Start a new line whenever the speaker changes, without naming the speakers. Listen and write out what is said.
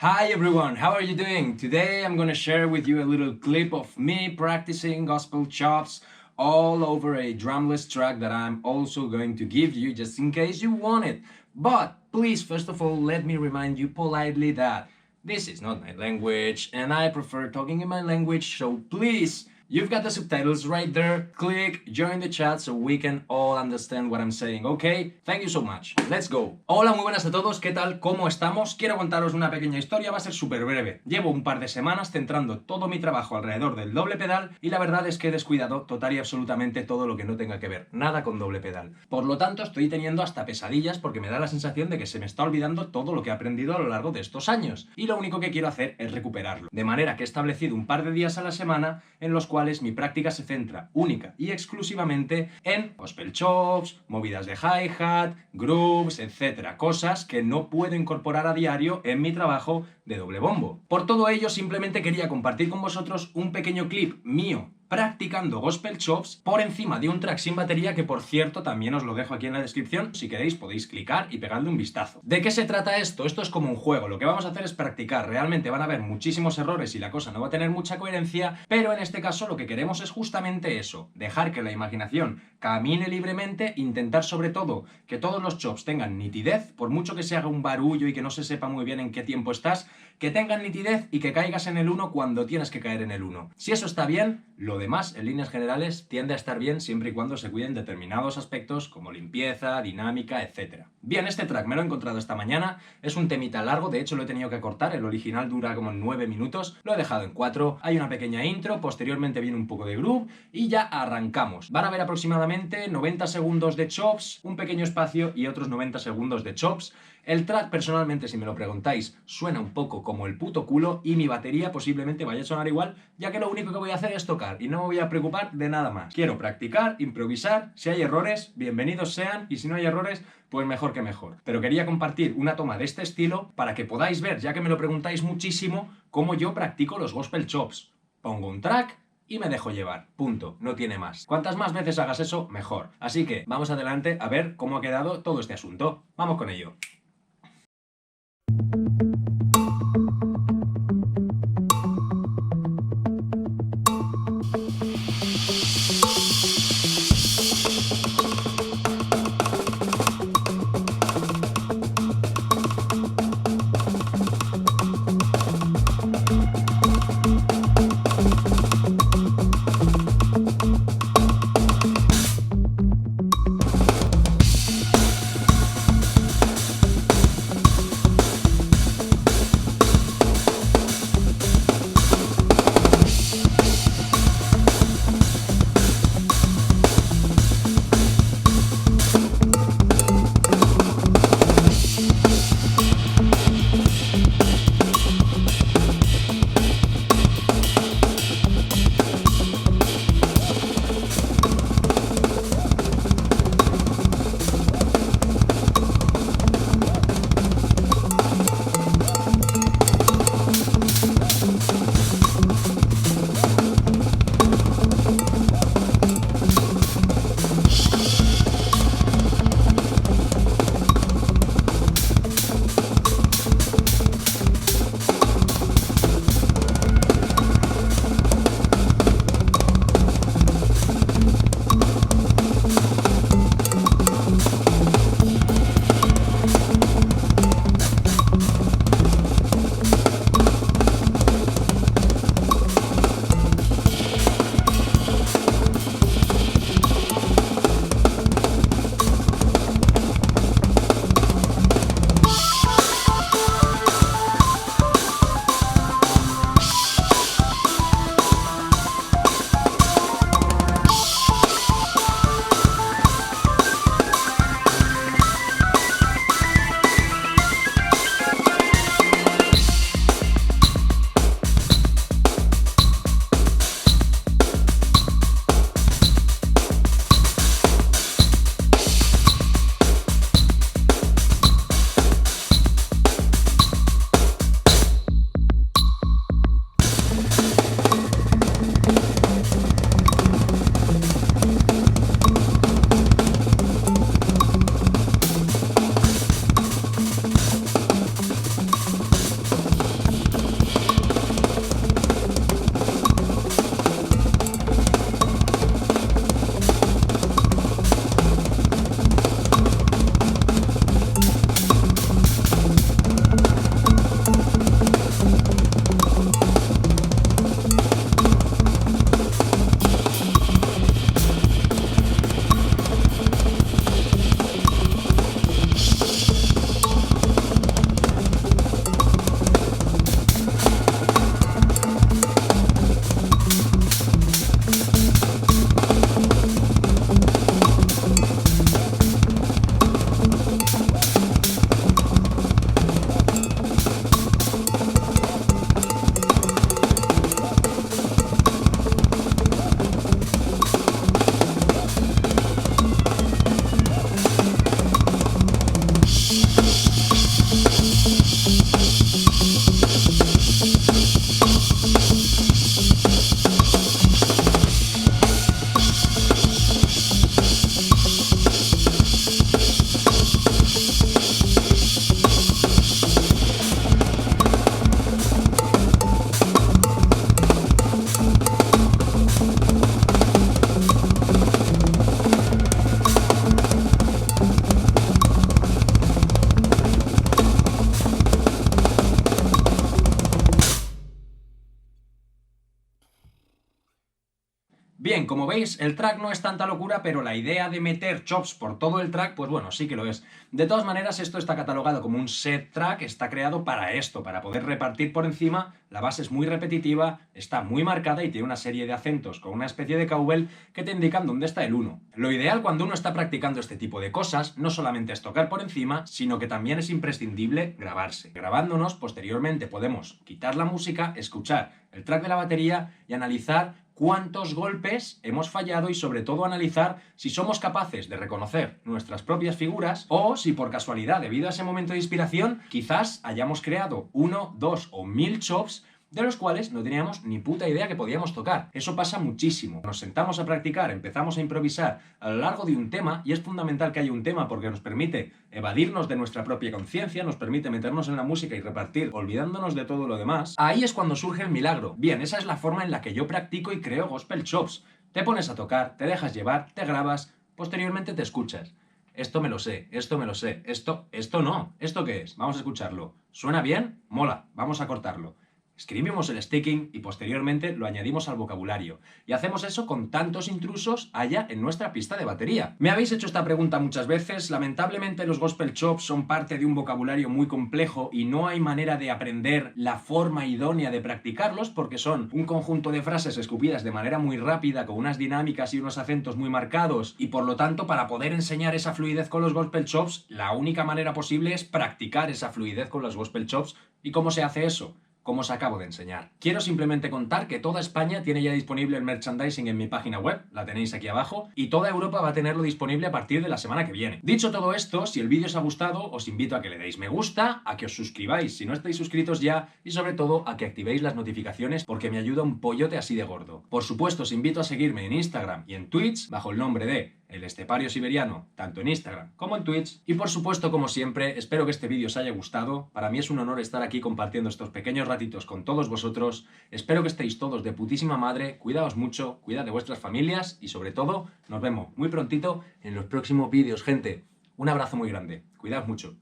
Hi everyone, how are you doing? Today I'm gonna share with you a little clip of me practicing gospel chops all over a drumless track that I'm also going to give you just in case you want it. But please, first of all, let me remind you politely that this is not my language and I prefer talking in my language, so please, you've got the subtitles right there. Click, join the chat so we can all understand what I'm saying, okay? Thank you so much. Let's go. Hola, muy buenas a todos. ¿Qué tal? ¿Cómo estamos? Quiero contaros una pequeña historia, va a ser súper breve. Llevo un par de semanas centrando todo mi trabajo alrededor del doble pedal y la verdad es que he descuidado total y absolutamente todo lo que no tenga que ver. Nada con doble pedal. Por lo tanto, estoy teniendo hasta pesadillas porque me da la sensación de que se me está olvidando todo lo que he aprendido a lo largo de estos años. Y lo único que quiero hacer es recuperarlo. De manera que he establecido un par de días a la semana en los cuales mi práctica se centra única y exclusivamente en gospel chops, movidas de hi-hat, grooves, etc. Cosas que no puedo incorporar a diario en mi trabajo de doble bombo. Por todo ello, simplemente quería compartir con vosotros un pequeño clip mío practicando gospel chops por encima de un track sin batería que, por cierto, también os lo dejo aquí en la descripción. Si queréis podéis clicar y pegarle un vistazo. ¿De qué se trata esto? Esto es como un juego. Lo que vamos a hacer es practicar. Realmente van a haber muchísimos errores y la cosa no va a tener mucha coherencia, pero en este caso lo que queremos es justamente eso, dejar que la imaginación camine libremente, intentar sobre todo que todos los chops tengan nitidez, por mucho que se haga un barullo y que no se sepa muy bien en qué tiempo estás, que tengan nitidez y que caigas en el 1 cuando tienes que caer en el 1. Si eso está bien, lo demás, en líneas generales, tiende a estar bien siempre y cuando se cuiden determinados aspectos como limpieza, dinámica, etc. Bien, este track me lo he encontrado esta mañana, es un temita largo, de hecho lo he tenido que cortar, el original dura como 9 minutos, lo he dejado en 4, hay una pequeña intro, posteriormente viene un poco de groove y ya arrancamos. Van a ver aproximadamente 90 segundos de chops, un pequeño espacio y otros 90 segundos de chops. El track, personalmente, si me lo preguntáis, suena un poco como el puto culo y mi batería posiblemente vaya a sonar igual, ya que lo único que voy a hacer es tocar y no me voy a preocupar de nada más. Quiero practicar, improvisar, si hay errores, bienvenidos sean, y si no hay errores, pues mejor que mejor. Pero quería compartir una toma de este estilo para que podáis ver, ya que me lo preguntáis muchísimo, cómo yo practico los gospel chops. Pongo un track y me dejo llevar. Punto. No tiene más. Cuantas más veces hagas eso, mejor. Así que vamos adelante a ver cómo ha quedado todo este asunto. Vamos con ello. Bien, como veis, el track no es tanta locura, pero la idea de meter chops por todo el track, pues bueno, sí que lo es. De todas maneras, esto está catalogado como un set track, está creado para esto, para poder repartir por encima. La base es muy repetitiva, está muy marcada y tiene una serie de acentos con una especie de cowbell que te indican dónde está el 1. Lo ideal cuando uno está practicando este tipo de cosas no solamente es tocar por encima, sino que también es imprescindible grabarse. Grabándonos, posteriormente podemos quitar la música, escuchar el track de la batería y analizar cuántos golpes hemos fallado y sobre todo analizar si somos capaces de reconocer nuestras propias figuras o si por casualidad, debido a ese momento de inspiración, quizás hayamos creado 1, 2 o 1000 chops de los cuales no teníamos ni puta idea que podíamos tocar. Eso pasa muchísimo. Nos sentamos a practicar, empezamos a improvisar a lo largo de un tema, y es fundamental que haya un tema porque nos permite evadirnos de nuestra propia conciencia, nos permite meternos en la música y repartir olvidándonos de todo lo demás. Ahí es cuando surge el milagro. Bien, esa es la forma en la que yo practico y creo gospel chops. Te pones a tocar, te dejas llevar, te grabas, posteriormente te escuchas. Esto me lo sé, esto me lo sé, esto no. ¿Esto qué es? Vamos a escucharlo. ¿Suena bien? Mola, vamos a cortarlo. Escribimos el sticking y posteriormente lo añadimos al vocabulario. Y hacemos eso con tantos intrusos haya en nuestra pista de batería. Me habéis hecho esta pregunta muchas veces. Lamentablemente los gospel chops son parte de un vocabulario muy complejo y no hay manera de aprender la forma idónea de practicarlos porque son un conjunto de frases escupidas de manera muy rápida con unas dinámicas y unos acentos muy marcados y por lo tanto para poder enseñar esa fluidez con los gospel chops la única manera posible es practicar esa fluidez con los gospel chops. ¿Y cómo se hace eso? Como os acabo de enseñar. Quiero simplemente contar que toda España tiene ya disponible el merchandising en mi página web, la tenéis aquí abajo, y toda Europa va a tenerlo disponible a partir de la semana que viene. Dicho todo esto, si el vídeo os ha gustado, os invito a que le deis me gusta, a que os suscribáis si no estáis suscritos ya, y sobre todo a que activéis las notificaciones porque me ayuda un pollote así de gordo. Por supuesto, os invito a seguirme en Instagram y en Twitch bajo el nombre de el Estepario Siberiano, tanto en Instagram como en Twitch. Y por supuesto, como siempre, espero que este vídeo os haya gustado. Para mí es un honor estar aquí compartiendo estos pequeños ratitos con todos vosotros. Espero que estéis todos de putísima madre. Cuidaos mucho, cuidad de vuestras familias y sobre todo, nos vemos muy prontito en los próximos vídeos, gente. Un abrazo muy grande. Cuidaos mucho.